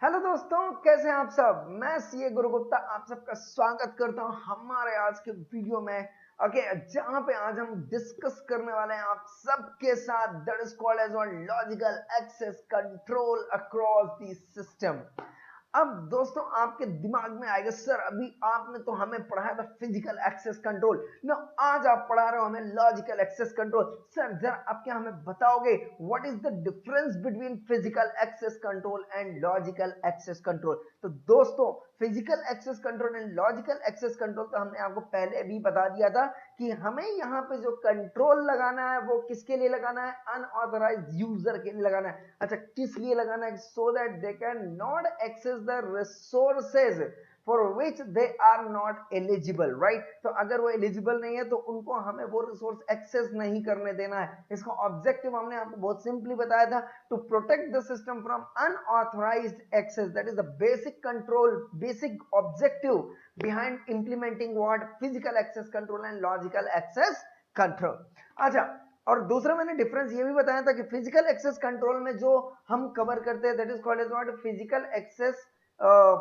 Hello दोस्तों, कैसे हैं आप सब। मैं सीए गुरु गुप्ता आप सबका स्वागत करता हूं हमारे आज के वीडियो में। ओके, जहां पे आज हम डिस्कस करने वाले हैं आप सबके साथ that is called as logical access control across the system. अब दोस्तों आपके दिमाग में आएगा, सर अभी आपने तो हमें पढ़ाया था फिजिकल एक्सेस कंट्रोल, ना आज आप पढ़ा रहे हो हमें लॉजिकल एक्सेस कंट्रोल। सर जरा आप क्या हमें बताओगे what is the difference between physical access control and logical access control. तो दोस्तों physical access control and logical access control तो हमने आपको पहले भी बता दिया था कि हमें यहाँ पे जो कंट्रोल लगाना है वो किसके लिए लगाना है, अनऑथराइज्ड यूजर के लिए लगाना है। अच्छा, किस लिए लगाना है? So that they can not access the resources for which they are not eligible, right. तो अगर वो एलिजिबल नहीं है तो उनको हमें वो रिसोर्स एक्सेस नहीं करने देना है। इसका ऑब्जेक्टिव हमने आपको बहुत सिंपली बताया था, to protect the system from unauthorized access. That is the basic control, basic objective behind implementing what physical access control and logical access control। अच्छा, और दूसरा मैंने डिफरेंस ये भी बताया था कि फिजिकल एक्सेस कंट्रोल में जो हम कवर करते हैं that is called as what physical access,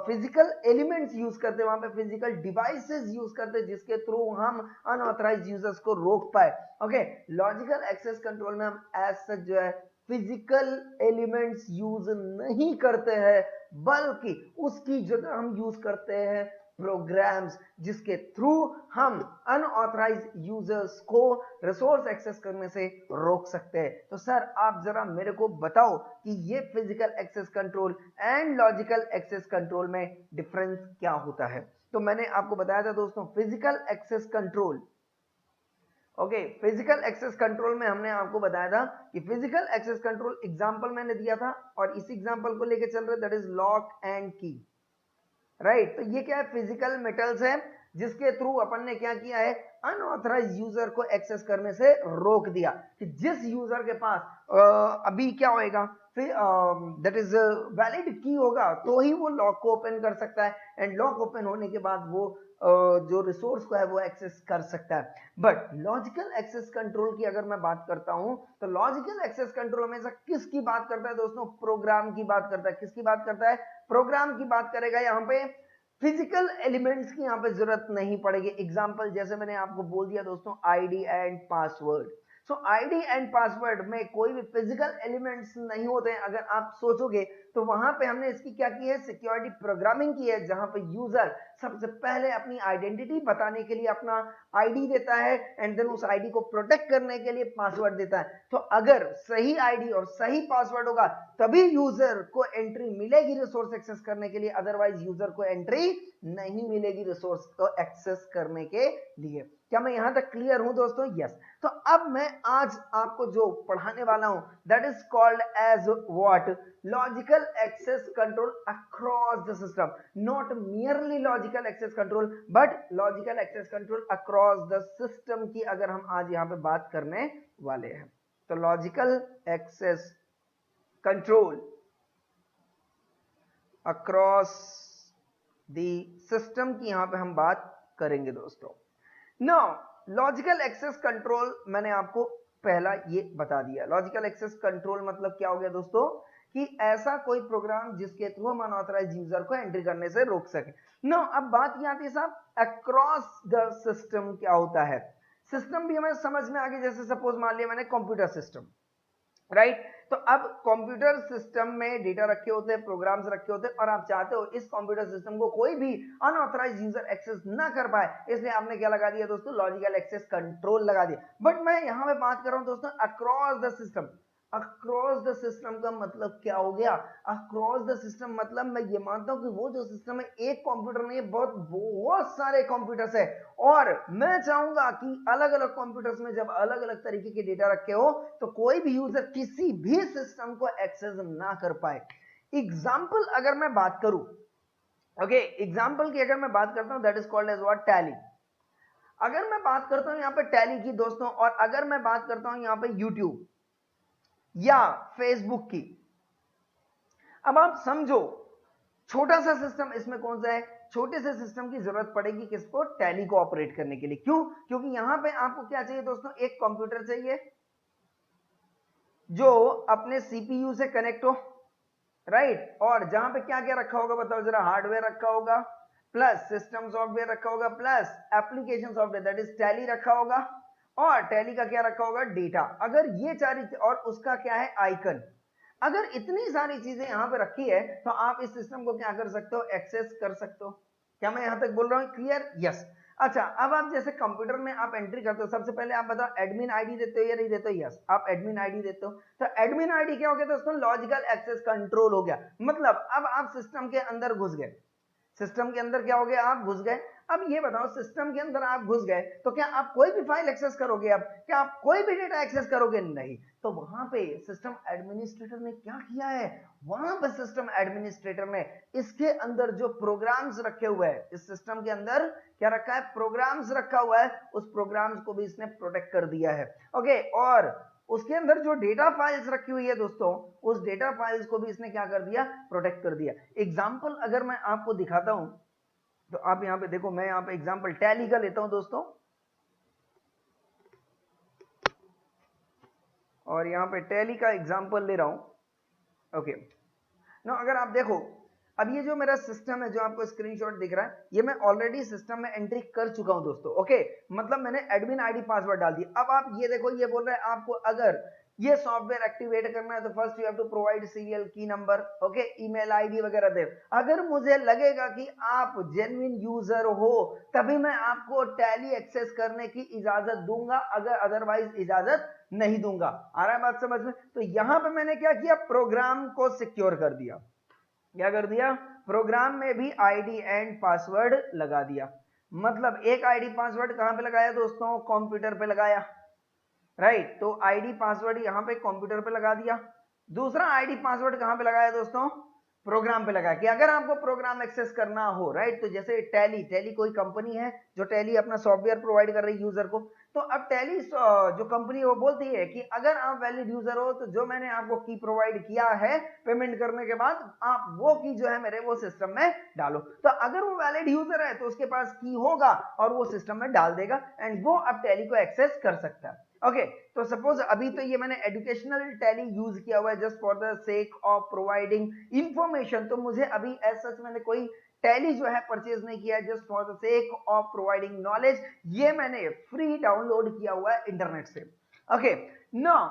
physical elements use करते हैं, वहां पे फिजिकल डिवाइसेस यूज करते हैं जिसके थ्रू हम अनऑथराइज्ड यूजर्स को रोक पाए। ओके, लॉजिकल एक्सेस कंट्रोल में हम एज सच जो है फिजिकल एलिमेंट्स यूज नहीं करते हैं, बल्कि उसकी जगह हम यूज करते हैं प्रोग्राम्स जिसके थ्रू हम अनऑथराइज्ड यूजर्स को रिसोर्स एक्सेस करने से रोक सकते हैं। तो सर आप जरा मेरे को बताओ कि ये physical access control and logical access control में डिफरेंस क्या होता है। तो मैंने आपको बताया था दोस्तों physical access control, okay, physical access control में हमने आपको बताया था कि फिजिकल एक्सेस कंट्रोल एग्जांपल मैंने दिया था और इस एग्जांपल को लेके चल रहे दैट इज लॉक एंड की, राइट। तो ये क्या है, फिजिकल मेटल्स है जिसके थ्रू अपन ने क्या किया है, अनऑथराइज्ड यूजर को एक्सेस करने से रोक दिया कि जिस यूजर के पास अभी क्या होएगा, फिर दैट इज वैलिड की होगा तो ही वो लॉक को ओपन कर सकता है, एंड लॉक ओपन होने के बाद वो जो रिसोर्स को है वो एक्सेस कर सकता है। बट लॉजिकल एक्सेस कंट्रोल की अगर मैं बात करता हूं तो लॉजिकल एक्सेस कंट्रोल हमेशा किसकी बात करता है दोस्तों, प्रोग्राम की बात करता है। किसकी बात करता है? प्रोग्राम की बात करेगा। यहाँ पे फिजिकल एलिमेंट्स की यहाँ पे जरूरत नहीं पड़ेगी। एग्जांपल जैसे मैंने आपको बोल दिया दोस्तों ID and password. So ID and password में कोई भी फिजिकल एलिमेंट्स नहीं होते हैं। अगर आप सोचोगे तो वहां पे हमने इसकी क्या की है, सिक्योरिटी प्रोग्रामिंग की है, जहां पे यूजर सबसे पहले अपनी आइडेंटिटी बताने के लिए अपना आईडी देता है एंड देन उस आईडी को प्रोटेक्ट करने के लिए पासवर्ड देता है। तो अगर सही आईडी और सही पासवर्ड होगा तभी यूजर को एंट्री मिलेगी रिसोर्स एक्सेस करने के लिए, अदरवाइज यूजर को एंट्री नहीं मिलेगी रिसोर्स को एक्सेस करने के लिए। क्या मैं यहां तक क्लियर हूं दोस्तों? यस। तो अब मैं आज आपको जो पढ़ाने वाला हूं that is called as what, logical access control across the system. Not merely logical access control but logical access control across the system की अगर हम आज यहां पे बात करने वाले हैं। तो logical access control across the system की यहां पे हम बात करेंगे दोस्तों। नाउ लॉजिकल एक्सेस कंट्रोल मैंने आपको पहला ये बता दिया। लॉजिकल एक्सेस कंट्रोल मतलब क्या हो गया दोस्तों, कि ऐसा कोई प्रोग्राम जिसके थ्रू हम अनऑथराइज्ड यूजर को एंट्री करने से रोक सके। नो, अब बात ये आती है साहब अक्रॉस द सिस्टम क्या होता है। सिस्टम भी हमें समझ में आ गई। जैसे सपोज मान लिया मैंने कंप्यूटर सिस्टम, राइट। तो अब कंप्यूटर सिस्टम में डेटा रखे होते हैं, प्रोग्राम्स रखे होते हैं और आप चाहते हो इस कंप्यूटर सिस्टम को कोई भी अनऑथराइज्ड यूजर एक्सेस ना कर पाए, इसलिए आपने क्या लगा दिया दोस्तों, लॉजिकल एक्सेस कंट्रोल लगा दिया। बट मैं यहां पे बात कर रहा हूं दोस्तों across the system. Across the system का मतलब क्या हो गया? अक्रॉस द सिस्टम मतलब मैं ये मानता हूं कि वो जो सिस्टम है एक कंप्यूटर नहीं है, बहुत बहुत सारे कंप्यूटर्स है और मैं चाहूंगा कि अलग अलग कंप्यूटर्स में जब अलग अलग तरीके के डेटा रखे हो तो कोई भी यूजर किसी भी सिस्टम को एक्सेस ना कर पाए। एग्जाम्पल अगर मैं बात करूं, ओके, एग्जाम्पल की अगर मैं बात करता हूं that is called as what, Tally. अगर मैं बात करता हूं यहां पे टैली की दोस्तों, और अगर मैं बात करता हूं यहां पे यूट्यूब या फेसबुक की, अब आप समझो छोटा सा सिस्टम इसमें कौन सा है, छोटे से सिस्टम की जरूरत पड़ेगी किसको, टैली को ऑपरेट करने के लिए। क्यों? क्योंकि यहां पे आपको क्या चाहिए दोस्तों, एक कंप्यूटर चाहिए जो अपने सीपीयू से कनेक्ट हो, राइट। और जहां पे क्या क्या रखा होगा बताओ जरा, हार्डवेयर रखा होगा, प्लस सिस्टम सॉफ्टवेयर रखा होगा, plus application software that is tally रखा होगा, और टैली का क्या रखा होगा, डेटा। अगर ये और उसका क्या है, आइकन। अगर इतनी सारी चीजें यहां पे रखी है तो आप इस सिस्टम को क्या कर सकते हो, एक्सेस कर सकते हो। क्या मैं यहां तक बोल रहा हूं क्लियर? यस। अच्छा, अब आप जैसे कंप्यूटर में आप एंट्री करते हो, सबसे पहले आप बताओ एडमिन आईडी देते हो या नहीं देते हो? यस, आप एडमिन आईडी देते हो। तो एडमिन आईडी क्या हो गया दोस्तों, लॉजिकल एक्सेस कंट्रोल हो गया। मतलब अब आप सिस्टम के अंदर घुस गए, सिस्टम के अंदर क्या हो गया, आप घुस गए। अब ये बताओ, सिस्टम के अंदर आप घुस गए तो क्या आप कोई भी फाइल एक्सेस करोगे? अब क्या आप कोई भी डेटा एक्सेस करोगे? नहीं। तो वहां पे सिस्टम एडमिनिस्ट्रेटर ने क्या किया है, वहां पे सिस्टम एडमिनिस्ट्रेटर ने इसके अंदर जो प्रोग्राम्स रखे हुए हैं, इस सिस्टम के अंदर क्या रखा है, प्रोग्राम्स रखा हुआ है, उस प्रोग्राम्स को भी इसने प्रोटेक्ट कर दिया है। ओके, और उसके अंदर जो डेटा फाइल्स रखी हुई है दोस्तों, उस डेटा फाइल्स को भी इसने क्या कर दिया, प्रोटेक्ट कर दिया। एग्जांपल अगर मैं आपको दिखाता हूं तो आप यहां पे देखो, मैं यहां पे एग्जांपल टैली का लेता हूं दोस्तों, और यहां पे टैली का एग्जांपल ले रहा हूं। ओके नो, अगर आप देखो, अब ये जो मेरा सिस्टम है, जो आपको स्क्रीनशॉट दिख रहा है, ये मैं ऑलरेडी सिस्टम में एंट्री कर चुका हूं दोस्तों। ओके, मतलब मैंने एडमिन आईडी पासवर्ड डाल दिया। अब आप ये देखो, ये बोल रहा है आपको अगर ये सॉफ्टवेयर एक्टिवेट करना है तो first you have to provide serial key number, okay, email ID वगैरह दे। अगर मुझे लगेगा कि आप जेन्युइन यूजर हो तभी मैं आपको टैली एक्सेस करने की इजाजत दूंगा, अगर अदरवाइज इजाजत नहीं दूंगा। आ रहा है बात समझ में? तो यहां पे मैंने क्या किया, प्रोग्राम को सिक्योर कर दिया। क्या कर दिया, प्रोग्राम में भी आईडी एंड पासवर्ड लगा दिया। मतलब एक आईडी पासवर्ड कहां पे लगाया दोस्तों, कंप्यूटर पे लगाया, राइट। तो आईडी पासवर्ड यहां पे कंप्यूटर पे लगा दिया। दूसरा आईडी पासवर्ड कहां पे लगाया दोस्तों, प्रोग्राम पे लगाया, कि अगर आपको प्रोग्राम एक्सेस करना हो, राइट। तो जैसे टैली, टैली कोई कंपनी है जो टैली अपना सॉफ्टवेयर प्रोवाइड कर रही है यूजर को। तो अब टैली जो कंपनी है वो बोलती है कि अगर आप वैलिड यूजर हो तो जो मैंने आपको की प्रोवाइड किया है पेमेंट करने के बाद, आप वो की जो है मेरे वो सिस्टम में डालो। तो अगर वो वैलिड यूजर है तो उसके पास की होगा और वो सिस्टम में डाल देगा, एंड वो अब टैली को एक्सेस कर सकता है। ओके, तो सपोज अभी तो ये मैंने एजुकेशनल टैली यूज किया हुआ है just for the sake of providing information. तो मुझे अभी एज सच मैंने कोई टैली जो है परचेज नहीं किया, just for the sake of providing knowledge. ये मैंने फ्री डाउनलोड किया हुआ है इंटरनेट से। ओके, नाउ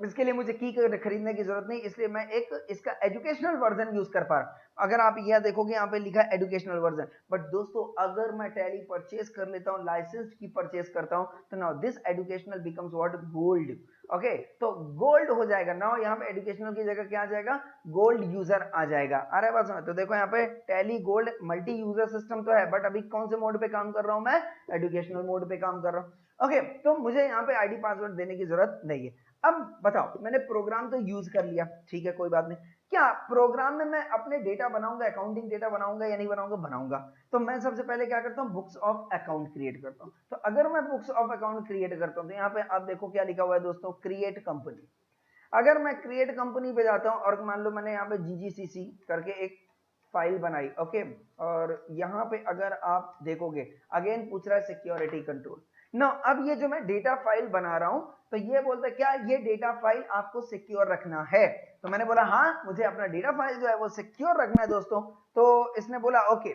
इसके लिए मुझे की खरीदने की जरूरत नहीं, इसलिए मैं एक इसका एजुकेशनल वर्जन यूज कर पा रहा हूं। अगर आप यह देखोगे यहाँ पे लिखा है एजुकेशनल वर्जन, बट दोस्तों अगर मैं टैली परचेज कर लेता हूँ, लाइसेंस की परचेज करता हूँ, तो now this educational becomes what, gold. Okay, तो गोल्ड हो जाएगा। नाउ यहाँ पे एजुकेशनल की जगह क्या आ जाएगा, गोल्ड यूजर आ जाएगा। आ रहा है बात समझ? तो देखो यहाँ पे tally gold multi user system तो है, बट अभी कौन से मोड पे काम कर रहा हूं मैं, एजुकेशनल मोड पे काम कर रहा हूँ। ओके, तो मुझे यहाँ पे आईडी पासवर्ड देने की जरूरत नहीं है। अब बताओ, मैंने प्रोग्राम तो यूज कर लिया, ठीक है, कोई बात नहीं। क्या प्रोग्राम में मैं अपने डेटा बनाऊंगा, अकाउंटिंग डेटा बनाऊंगा या नहीं बनाऊंगा? बनाऊंगा। तो मैं सबसे पहले क्या करता हूं, बुक्स ऑफ अकाउंट क्रिएट करता हूं। तो अगर मैं बुक्स ऑफ अकाउंट क्रिएट करता हूं तो यहाँ पे आप देखो क्या लिखा हुआ है दोस्तों, क्रिएट कंपनी। अगर मैं क्रिएट कंपनी पे जाता हूं और मान लो मैंने यहाँ पे जीजीसीसी करके एक फाइल बनाई, ओके, और यहाँ पे अगर आप देखोगे अगेन पूछ रहा है सिक्योरिटी कंट्रोल। ना अब ये जो मैं डेटा फाइल बना रहा हूं तो ये बोलता है क्या ये डेटा फाइल आपको सिक्योर रखना है? तो मैंने बोला हाँ, मुझे अपना डेटा फाइल जो है वो सिक्योर रखना है दोस्तों। तो इसने बोला ओके,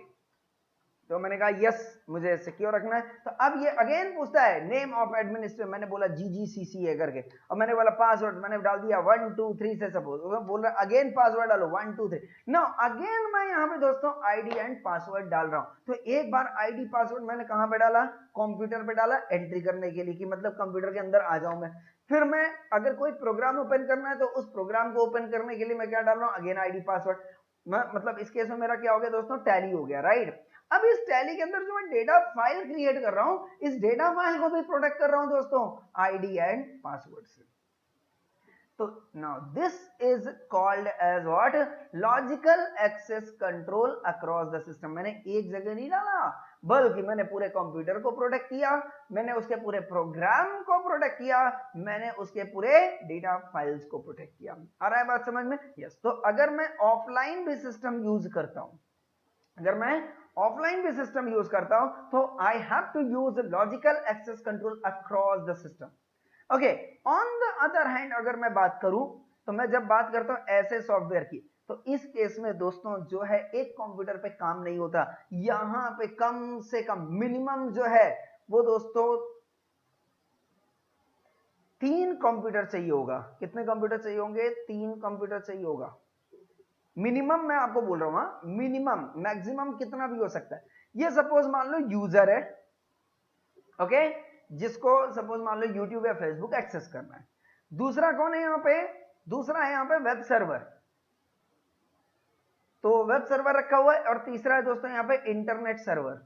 तो मैंने कहा यस, मुझे सिक्योर रखना है। तो अब ये अगेन पूछता है नेम ऑफ एडमिनिस्ट्रेटर, मैंने बोला जीजीसीसी है करके, और मैंने बोला पासवर्ड, मैंने डाल दिया 1 2 3 से सपोज, वो बोल रहा अगेन पासवर्ड डालो 1 2 3। नो अगेन मैं यहाँ पे दोस्तों आईडी एंड पासवर्ड डाल रहा हूँ। तो एक बार आईडी पासवर्ड मैंने कहाँ पे डाला, कंप्यूटर पे डाला एंट्री करने के लिए, कि मतलब कंप्यूटर के अंदर आ जाऊं मैं। फिर मैं अगर कोई प्रोग्राम ओपन करना है तो उस प्रोग्राम को ओपन करने के लिए मैं क्या डाल रहा हूँ, अगेन आईडी पासवर्ड। मतलब इस केस में मेरा क्या हो गया दोस्तों, टैली हो गया, राइट। अब इस टैली के अंदर जो मैं डेटा फाइल क्रिएट कर रहा हूं, इस डेटा फाइल को भी प्रोटेक्ट कर रहा हूं दोस्तों आईडी एंड पासवर्ड से। तो now this is called as what, logical access control across the system. मैंने एक जगह नहीं डाला, बल्कि मैंने पूरे कंप्यूटर को प्रोटेक्ट किया, मैंने उसके पूरे प्रोग्राम को प्रोटेक्ट किया, मैंने उसके पूरे डेटा फाइल्स को प्रोटेक्ट किया। आ रहा है बात समझ में? यस। तो अगर मैं ऑफलाइन भी सिस्टम यूज करता हूं, अगर मैं ऑफलाइन भी सिस्टम यूज करता हूं तो I have to use logical access control across the system. Okay, on the other hand अगर मैं बात करूं, तो मैं जब बात करता हूं ऐसे सॉफ्टवेयर की, तो इस केस में दोस्तों जो है एक कंप्यूटर पे काम नहीं होता, यहां पे कम से कम मिनिमम जो है वो दोस्तों 3 कंप्यूटर चाहिए होगा। कितने कंप्यूटर चाहिए होंगे? 3 कंप्यूटर चाहिए होगा मिनिमम। मैं आपको बोल रहा हूं मिनिमम, मैक्सिमम कितना भी हो सकता है। ये सपोज मान लो यूजर है, ओके, जिसको सपोज मान लो यूट्यूब या फेसबुक एक्सेस करना है। दूसरा कौन है यहां पे? दूसरा है यहां पे वेब सर्वर, तो वेब सर्वर रखा हुआ है। और तीसरा है दोस्तों यहां पे इंटरनेट सर्वर,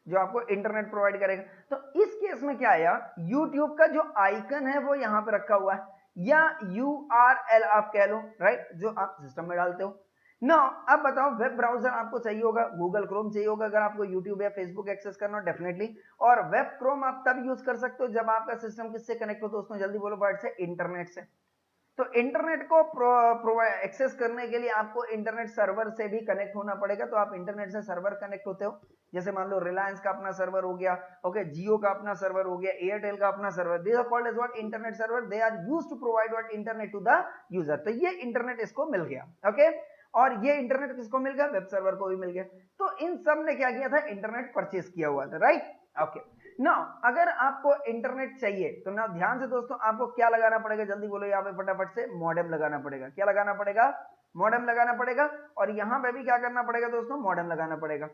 जो आपको इंटरनेट प्रोवाइड करेगा। तो इस केस में क्या आया, यूट्यूब का जो आइकन है वो यहां पे रखा हुआ है, या URL आप कह लो, राइट, जो आप सिस्टम में डालते हो ना। अब बताओ, वेब ब्राउजर आपको चाहिए होगा, गूगल क्रोम चाहिए होगा अगर आपको यूट्यूब या फेसबुक एक्सेस करना हो, डेफिनेटली। और वेब क्रोम आप तब यूज कर सकते हो जब आपका सिस्टम किससे कनेक्ट हो दोस्तों, जल्दी बोलो फटाफट से, इंटरनेट से। तो इंटरनेट को एक्सेस करने के लिए आपको इंटरनेट सर्वर से भी कनेक्ट होना पड़ेगा। तो आप इंटरनेट से सर्वर कनेक्ट होते हो, जैसे मान लो रिलायंस का अपना सर्वर हो गया, ओके, जियो का अपना सर्वर हो गया, एयरटेल का अपना server, they are called as what, internet server. They are used to provide what, internet to the user. तो ये इंटरनेट इसको मिल गया, ओके। और ये इंटरनेट किसको मिल गया? वेब सर्वर को भी मिल गया। तो इन सब ने क्या किया था? इंटरनेट परचेज किया हुआ था, राइट, ओके। ना अगर आपको इंटरनेट चाहिए तो ना ध्यान से दोस्तों, आपको क्या लगाना पड़ेगा, जल्दी बोलो यहाँ पे फटाफट से, मॉडेम लगाना पड़ेगा। क्या लगाना पड़ेगा? मॉडेम लगाना पड़ेगा। और यहां पे भी क्या करना पड़ेगा दोस्तों? मॉडेम लगाना पड़ेगा।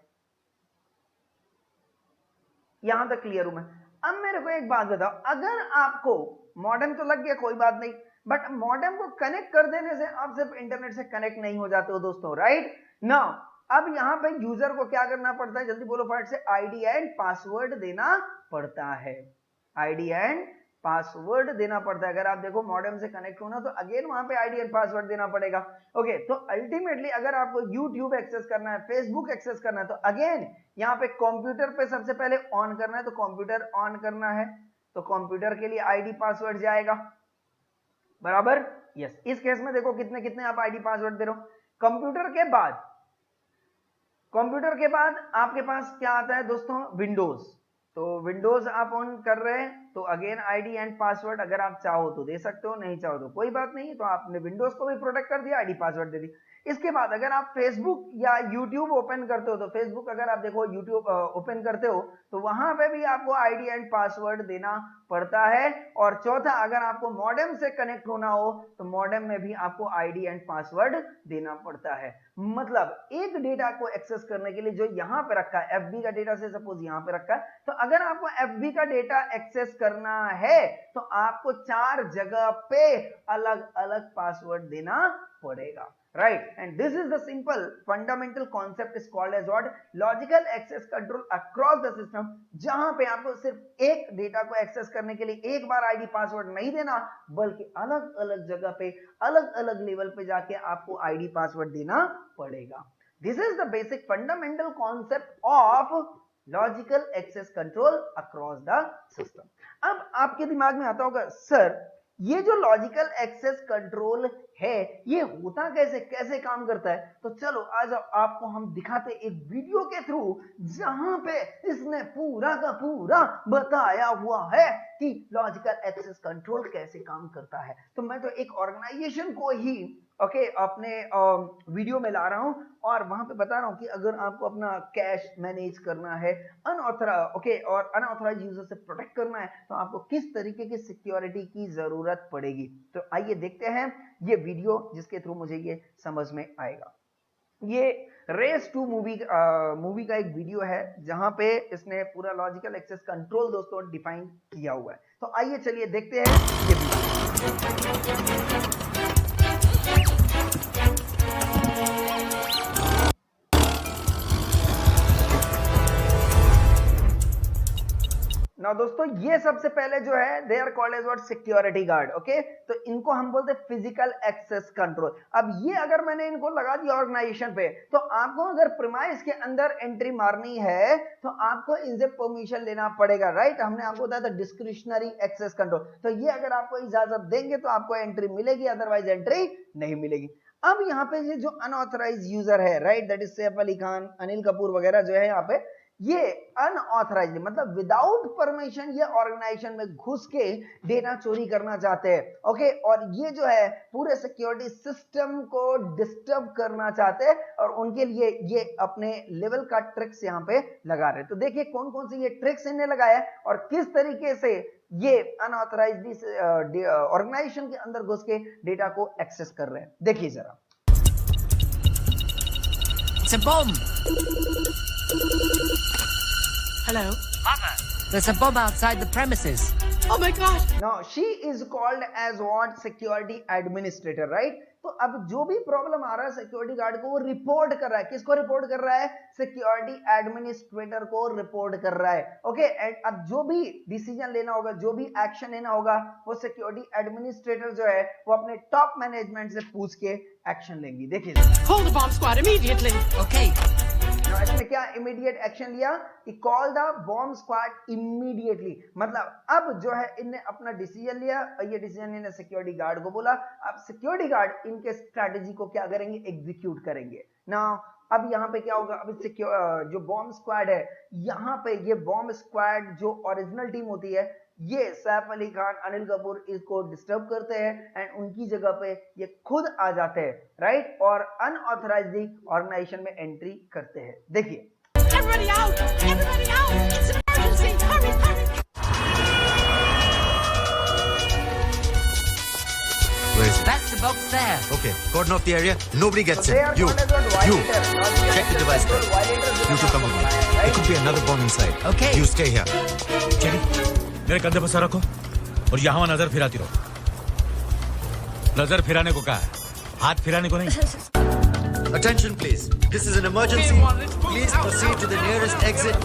यहां तक क्लियर हूं मैं? अब मेरे को एक बात बताओ, अगर आपको मॉडेम तो लग गया, कोई बात नहीं, बट मॉडेम को कनेक्ट कर देने से आप सिर्फ इंटरनेट से कनेक्ट नहीं हो जाते हो दोस्तों, राइट ना। अब यहां पे यूजर को क्या करना पड़ता है, जल्दी बोलो फटाफट से, आईडी एंड पासवर्ड देना पड़ता है। आईडी एंड पासवर्ड देना पड़ता है। अगर आप देखो मॉडेम से कनेक्ट होना तो अगेन वहां पे आईडी एंड पासवर्ड देना पड़ेगा, ओके। तो अल्टीमेटली अगर आपको यूट्यूब एक्सेस करना है, फेसबुक एक्सेस करना है, तो अगेन यहाँ पे कंप्यूटर पे सबसे पहले ऑन करना है, तो कंप्यूटर ऑन करना है, तो कंप्यूटर के लिए आईडी पासवर्ड जाएगा, बराबर, यस। इस केस में देखो कितने कितने आप आईडी पासवर्ड दे रहे हो। कंप्यूटर के बाद आपके पास क्या आता है दोस्तों? विंडोज। तो विंडोज आप ऑन कर रहे हैं तो अगेन आईडी एंड पासवर्ड अगर आप चाहो तो दे सकते हो, नहीं चाहो तो कोई बात नहीं। तो आपने विंडोज को भी प्रोटेक्ट कर दिया, आईडी पासवर्ड दे दी। इसके बाद अगर आप फेसबुक या यूट्यूब ओपन करते हो, तो फेसबुक अगर आप देखो यूट्यूब ओपन करते हो तो वहां पे भी आपको आईडी एंड पासवर्ड देना पड़ता है। और चौथा, अगर आपको मॉडेम से कनेक्ट होना हो तो मॉडेम में भी आपको आईडी एंड पासवर्ड देना पड़ता है। मतलब एक डेटा को एक्सेस करने के लिए जो यहां पे रखा है, एफबी का डेटा से सपोज यहां पे रखा है, तो अगर आपको एफबी का डेटा एक्सेस करना है तो आपको 4 जगह पे अलग अलग पासवर्ड देना पड़ेगा, right? And this is the simple fundamental concept is called as what? Logical access control across the system, जहां पे आपको सिर्फ एक डेटा को एक्सेस करने के लिए एक बार आईडी पासवर्ड नहीं देना, बल्कि अलग अलग जगह पे अलग अलग लेवल पे जाके आपको आईडी पासवर्ड देना पड़ेगा। This is the basic fundamental concept of logical access control across the system. अब आपके दिमाग में आता होगा, सर ये जो लॉजिकल एक्सेस कंट्रोल है ये होता कैसे, कैसे काम करता है? तो चलो आज आपको हम दिखाते एक वीडियो के थ्रू, जहां पे इसने पूरा का पूरा बताया हुआ है कि लॉजिकल एक्सेस कंट्रोल कैसे काम करता है। तो मैं तो एक ऑर्गेनाइजेशन को ही ओके अपने वीडियो में ला रहा हूं और वहां पे बता रहा हूं कि अगर आपको अपना कैश मैनेज करना है और अनऑथराइज्ड यूजर से प्रोटेक्ट करना है तो आपको किस तरीके की सिक्योरिटी की जरूरत पड़ेगी। तो आइए देखते हैं ये वीडियो जिसके थ्रू मुझे ये समझ में आएगा। ये रेस टू मूवी का एक वीडियो है जहां पे इसने पूरा लॉजिकल एक्सेस कंट्रोल दोस्तों डिफाइन किया हुआ है। तो आइए चलिए देखते हैं ये वीडियो। ना दोस्तों ये सबसे पहले जो है they are called as what, security guard, okay. तो इनको हम बोलते हैं फिजिकल एक्सेस कंट्रोल। अब ये अगर मैंने इनको लगा दिया ऑर्गेनाइजेशन पे, तो आपको अगर प्रीमाइस के अंदर एंट्री मारनी है तो आपको इनसे परमिशन लेना पड़ेगा, राइट। हमने आपको बताया था डिस्क्रिशनरी एक्सेस कंट्रोल। तो ये अगर आपको इजाजत देंगे तो आपको एंट्री मिलेगी, अदरवाइज एंट्री नहीं मिलेगी। अब यहाँ पे ये जो अनऑथराइज्ड यूजर है, right, that is Saif Ali Khan, Anil Kapoor वगैरह जो है यहाँ पे, ये अनऑथराइज्ड मतलब विदाउट परमिशन ये ऑर्गेनाइजेशन में घुस के डेटा चोरी करना चाहते हैं। ओके, और ये जो है पूरे सिक्योरिटी सिस्टम को डिस्टर्ब करना चाहते हैं और उनके लिए ये अपने लेवल का ट्रिक्स यहाँ पे लगा रहे हैं। तो देखिए कौन कौन से ये ट्रिक्स इन्हें लगाया है और किस तरीके से ये अनऑथराइज्ड ऑर्गेनाइजेशन के अंदर घुस के डेटा को एक्सेस कर रहे हैं। देखिए जरा। It's a bomb. Hello? Mother, there's a bomb outside the premises. Oh my God! Now she is called as what? Security administrator, right? तो अब जो भी प्रॉब्लम आ रहा है सिक्योरिटी गार्ड को वो रिपोर्ट कर रहा है। किसको रिपोर्ट कर रहा है? सिक्योरिटी एडमिनिस्ट्रेटर को रिपोर्ट कर रहा है। ओके, एंड अब जो भी डिसीजन लेना होगा, जो भी एक्शन लेना होगा, वो सिक्योरिटी एडमिनिस्ट्रेटर जो है वो अपने टॉप मैनेजमेंट से पूछ के एक्शन लेंगी। देखिए, Call the bomb squad immediately. Okay. इसने क्या इमीडिएट एक्शन लिया कि call the bomb squad immediately. मतलब अब जो है इनने अपना डिसीजन लिया और ये डिसीजन इन्हें सिक्योरिटी गार्ड को बोला। अब सिक्योरिटी गार्ड इनके स्ट्रेटेजी को क्या करेंगे? एग्जीक्यूट करेंगे ना। अब यहाँ पे क्या होगा? अभी जो बॉम्ब स्क्वाड है, यहाँ पे ये बॉम्ब स्क्वाड जो ओरिजिनल टीम होती है, ये सैफ अली खान, अनिल कपूर इसको डिस्टर्ब करते हैं एंड उनकी जगह पे ये खुद आ जाते हैं, राइट, और अनऑथराइज्ड ऑर्गेनाइजेशन में एंट्री करते हैं। देखिए, Everybody out! Everybody out! It's an emergency! Hurry, hurry! Where is it? That's the box there. Okay, cordon off the area. Nobody so gets they in. are You, called as what? you, Violators. Now they are check the just device control guard. violators You two come with me. right? There could be another bomb inside. Okay. You stay here. चली मेरे कंधे पर sir रखो और यहाँ नजर फिराती रहो। नजर फिराने को कहा है, हाथ फिराने को नहीं। Attention, please. This is an emergency. Please proceed to the nearest exit.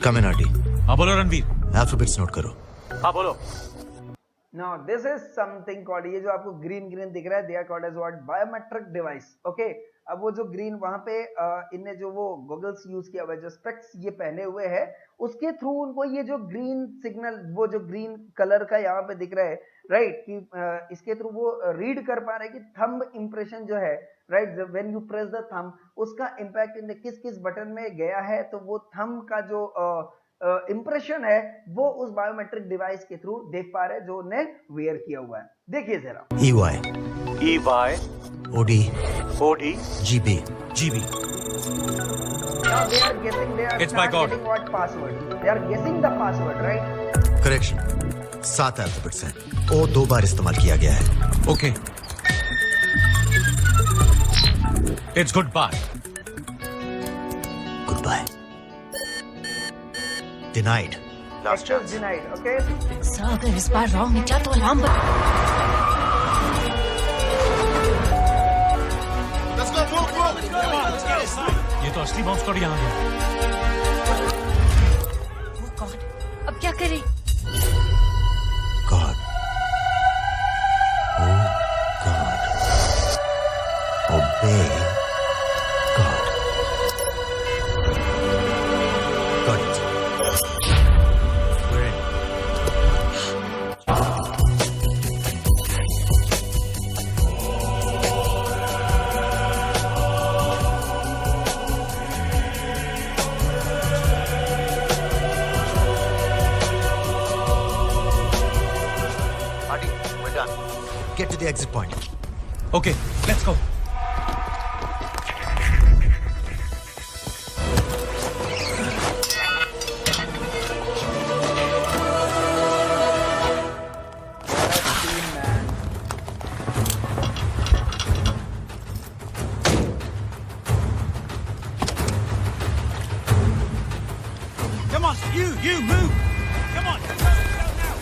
Come in, Artie. हाँ बोलो रणवीर। Alphabets note करो. हाँ बोलो। Now this is something called, ये जो आपको ग्रीन ग्रीन दिख रहा है, they are called as what? Biometric device. Okay, अब वो जो ग्रीन वहां पे इनने जो वो गॉगल्स यूज किया हुआ है, जो स्पेक्स ये पहने हुए हैं, उसके थ्रू उनको ये जो ग्रीन सिग्नल, वो जो ग्रीन कलर का यहाँ पे दिख रहा है, राइट, कि इसके थ्रू वो रीड कर पा रहे हैं कि थंब इंप्रेशन जो है, right, when you press the thumb, उसका इंपैक्ट किस किस बटन में गया है। तो वो थंब का जो इंप्रेशन है वो उस बायोमेट्रिक डिवाइस के थ्रू देख पा रहे हैं जो उन्हें वेयर किया हुआ है। देखिए जरा। EY, EY, OD, OD, GB. GB. Now they are guessing, they are It's my God. getting what password? They are guessing the password, right? Correction. 7 alphabets हैं. O 2 बार इस्तेमाल किया गया है. Okay. It's goodbye. Goodbye. Denied. Last chance. Denied, okay? Sir, अगर इस बार wrong निकला तो alarm ये तो असली बॉम्ब स्क्वाड यहाँ गया। Oh God, अब क्या करें? God. Oh God. Obey God. Got it. We're in. Artie, we're done. Get to the exit point. Okay, let's go. Come on, you move. Come on. Go now.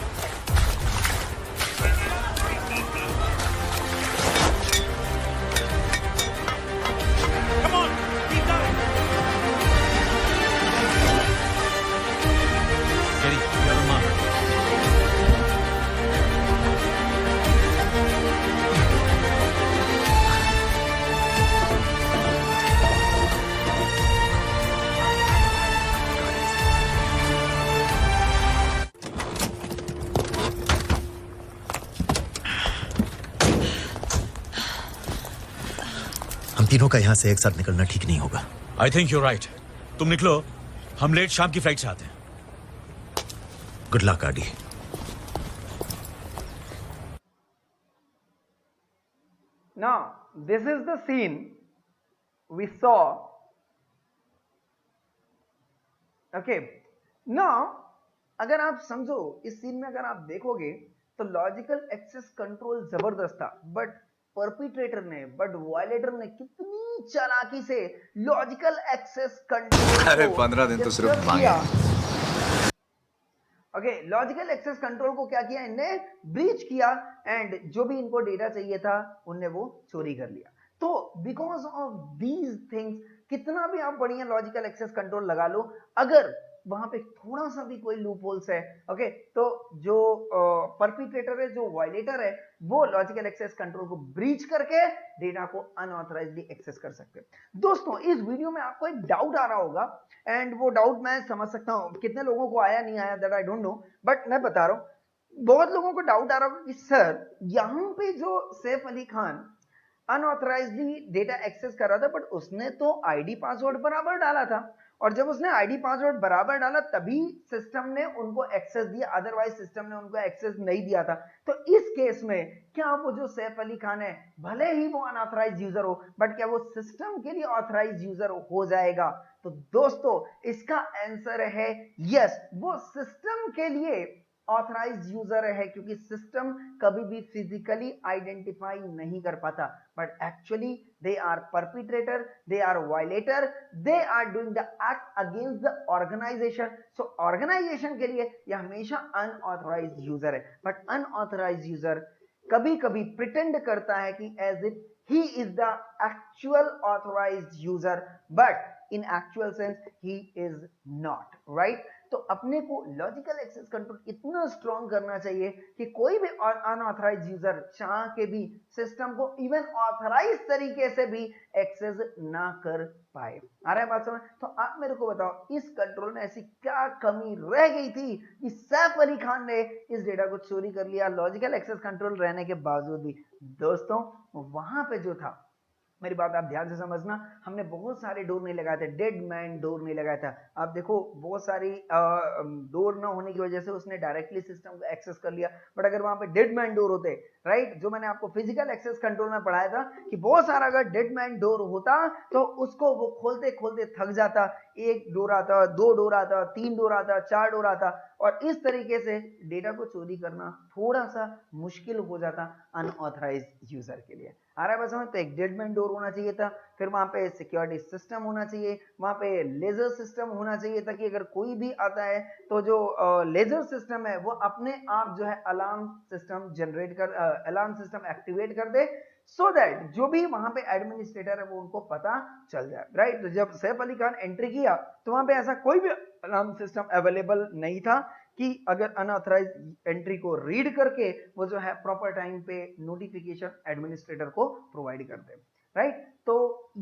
हम तीनों का यहाँ से एक साथ निकलना ठीक नहीं होगा। I think you right. तुम निकलो, हम लेट शाम की फ्लाइट से आते हैं। गुड लक आदि। Now, this is the scene we saw. Okay. Now, अगर आप समझो इस सीन में, अगर आप देखोगे तो लॉजिकल एक्सेस कंट्रोल जबरदस्त था, बट परपिट्रेटर ने, बट वायलेटर ने कितनी चालाकी से लॉजिकल एक्सेस कंट्रोल, अरे 15 दिन तो सिर्फ मांगे। ओके, लॉजिकल एक्सेस कंट्रोल को क्या किया इनने? ब्रीच किया, एंड जो भी इनको डेटा चाहिए था उनने वो चोरी कर लिया। तो बिकॉज ऑफ दीज थिंग्स, कितना भी आप बढ़िया लॉजिकल एक्सेस कंट्रोल लगा लो, अगर वहां पे थोड़ा सा भी कोई लूप होल्स है, ओके, तो जो परपिट्रेटर है, जो वायलेटर है, वो लॉजिकल एक्सेस कंट्रोल को ब्रीच करके डेटा को अनऑथराइज्डली एक्सेस कर सकते हैं। दोस्तों, इस वीडियो में आपको एक डाउट आ रहा होगा, एंड वो डाउट मैं समझ सकता हूं, कितने लोगों को आया नहीं आया that I don't know, but मैं बता रहा हूं, बहुत लोगों को डाउट आ रहा होगा कि सर यहां पे जो सैफ अली खान अनऑथराइज्डली डेटा एक्सेस कर रहा था, बट उसने तो आईडी पासवर्ड बराबर डाला था, और जब उसने आईडी पासवर्ड बराबर डाला तभी सिस्टम ने उनको एक्सेस दिया, अदरवाइज सिस्टम ने उनको एक्सेस नहीं दिया था। तो इस केस में क्या वो जो सैफ अली खान है, भले ही वो अनऑथराइज्ड यूजर हो, बट क्या वो सिस्टम के लिए ऑथराइज्ड यूजर हो जाएगा? तो दोस्तों, इसका आंसर है यस, वो सिस्टम के लिए ऑथराइज्ड यूजर है, क्योंकि सिस्टम कभी भी फिजिकली आइडेंटिफाई नहीं कर पाता, but actually they are perpetrator, they are violator, they are doing the act against the organisation. So organisation के लिए यह हमेशा अनऑथराइज्ड यूजर है, बट अनऑथराइज्ड यूजर कभी कभी प्रिटेंड करता है कि as if he is the actual authorized user, but in actual sense he is not, right? तो अपने को लॉजिकल एक्सेस कंट्रोल इतना स्ट्रॉन्ग करना चाहिए कि कोई भी अनऑथराइज्ड यूजर चाह के भी सिस्टम को इवन ऑथराइज तरीके से भी एक्सेस ना कर पाए। आ रहा है बात समझ? तो आप मेरे को बताओ, इस कंट्रोल में ऐसी क्या कमी रह गई थी कि सैफ अली खान ने इस डेटा को चोरी कर लिया, लॉजिकल एक्सेस कंट्रोल रहने के बावजूद भी? दोस्तों, वहां पे जो था, मेरी बात आप ध्यान से समझना, हमने बहुत सारे डोर नहीं लगाए थे, डेड मैन डोर नहीं लगाया था। आप देखो, बहुत सारी डोर ना होने की वजह से उसने डायरेक्टली सिस्टम को एक्सेस कर लिया, बट अगर वहां पे डेड मैन डोर होते, राइट, जो मैंने आपको फिजिकल एक्सेस कंट्रोल में पढ़ाया था कि बहुत सारा अगर डेड मैन डोर होता तो उसको वो खोलते खोलते थक जाता, एक डोर आता, दो डोर आता, तीन डोर आता, चार डोर आता, और इस तरीके से डेटा को चोरी करना थोड़ा सा मुश्किल हो जाता अनऑथराइज्ड यूजर के लिए। आ रहा है बस समझ? तो एक डेड मैन डोर होना चाहिए था, फिर वहां पे सिक्योरिटी सिस्टम होना चाहिए, वहां पे लेजर सिस्टम होना चाहिए, ताकि अगर कोई भी आता है तो जो लेजर सिस्टम है वो अपने आप जो है अलार्म सिस्टम जनरेट कर, अलार्म सिस्टम एक्टिवेट कर दे, सो दैट जो भी वहां पे एडमिनिस्ट्रेटर है वो उनको पता चल जाए, राइट? तो जब सैफ अली खान एंट्री किया तो वहां पे ऐसा कोई भी अलार्म सिस्टम अवेलेबल नहीं था कि अगर अनऑथराइज्ड एंट्री को रीड करके वो जो है प्रॉपर टाइम पे नोटिफिकेशन एडमिनिस्ट्रेटर को प्रोवाइड कर दे, राइट? तो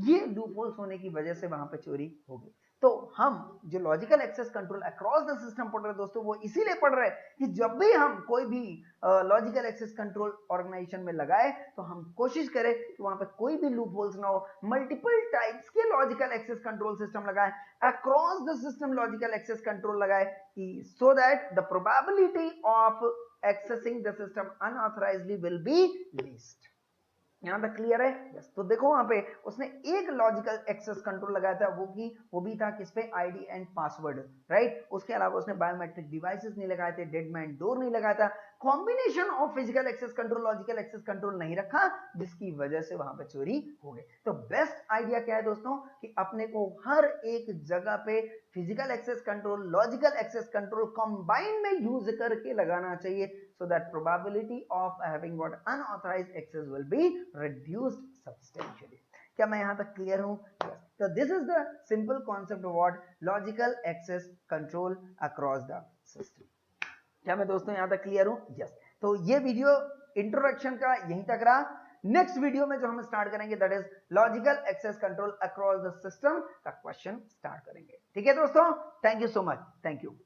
ये लूप होल्स होने की वजह से वहां पे चोरी हो गई। तो हम जो logical access control across the system पढ़ रहे हैं दोस्तों, वो इसीलिए पढ़ रहे हैं कि जब भी हम कोई भी लॉजिकल एक्सेस कंट्रोल ऑर्गेनाइजेशन में लगाए तो हम कोशिश करें कि वहां पे कोई भी लूप होल्स ना हो, मल्टीपल टाइप्स के लॉजिकल एक्सेस कंट्रोल सिस्टम लगाए, across the system logical access control लगाए, कि so that the probability of accessing the system unauthorisedly will be least. यहां तक क्लियर है? यस। तो देखो, वहां पे उसने एक लॉजिकल एक्सेस कंट्रोल लगाया था, वो भी था किस पे? ID and password, right? उसके अलावा उसने बायोमेट्रिक डिवाइसेस नहीं लगाए थे, डेड मैन डोर नहीं लगाया था, combination of physical access control logical access control नहीं रखा, जिसकी वजह से वहां पे चोरी हो गई। तो बेस्ट आइडिया क्या है दोस्तों कि अपने को हर एक जगह पे physical access control logical access control combine में यूज करके लगाना चाहिए, so that probability of having got unauthorized access will be reduced substantially. क्या मैं यहां तक क्लियर हूं? Yes. So this is the simple concept of what logical access control across the system. क्या मैं दोस्तों यहां तक क्लियर हूं? यस। तो ये वीडियो इंट्रोडक्शन का यहीं तक रहा। नेक्स्ट वीडियो में जो हम स्टार्ट करेंगे that is logical access control across the system का क्वेश्चन स्टार्ट करेंगे। ठीक है दोस्तों, thank you so much, thank you.